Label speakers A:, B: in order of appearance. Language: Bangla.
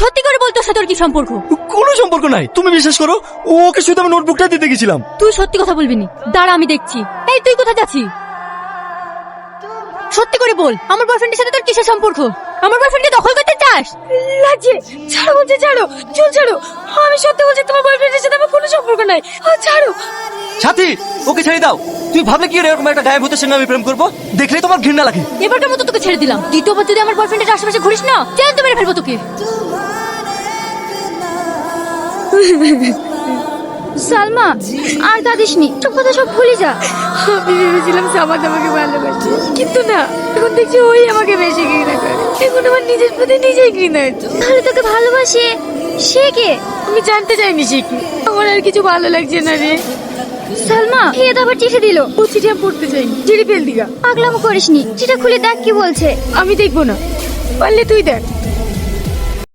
A: সত্যি করে বল তোর সাথে ওর কি সম্পর্ক?
B: কোনো সম্পর্ক নাই, তুমি বিশ্বাস করো। ওকে শুধু আমি নোটবুকটা দিতে গেছিলাম।
A: তুই সত্যি কথা বলবি নি? দাঁড়া আমি দেখছি। এই তুই কোথায় যাচ্ছিস? সত্যি করে বল, আমার বয়ফ্রেন্ডের সাথে তোর কিসের সম্পর্ক? আমার বয়ফ্রেন্ডকে দখল করতে চাস?
C: লাগছে, ছাড়ো বলছে, ছাড়ো, চল ছাড়ো। আমি সত্যি বলছি, তোমার বয়ফ্রেন্ডের সাথে আমার কোনো সম্পর্ক নাই। ছাড়ো।
B: সাথী, ওকে ছেড়ে দাও। তুই ভাবলে কি এরকম একটা গায়ে ভূতের সঙ্গে আমি প্রেম করবো? দেখলেই তোমার ঘৃণা লাগে।
A: এবারকার মতো তোকে ছেড়ে দিলাম। দ্বিতীয়বার যদি আমার বয়ফ্রেন্ডের আশেপাশে ঘুরিস না, চ্যালেঞ্জ মেরে ফেলবো তোকে।
C: সালমা, আর কাঁদিসনি, সব কথা সব ভুলে যা। আমি ভেবেছিলাম সামাদ আমাকে ভালোবাসে, কিন্তু না, এখন দেখছি ওই আমাকে বেশি ঘৃণা করে। এখন আমার নিজের প্রতি নিজেই ঘৃণা হচ্ছে। তাহলে তোকে ভালোবাসে সে কে? আমি জানতে চাইনি সে কি। আমার আর কিছু ভালো লাগছে না রে। সালমা, এ তো আবার চিঠি দিল। ও চিঠি আমি পড়তে চাইনি, চিঠি ফেল দিগা। পাগলামো করিসনি, চিঠি খুলে দেখ কি বলছে। আমি দেখবো না, পারলে তুই দেখ।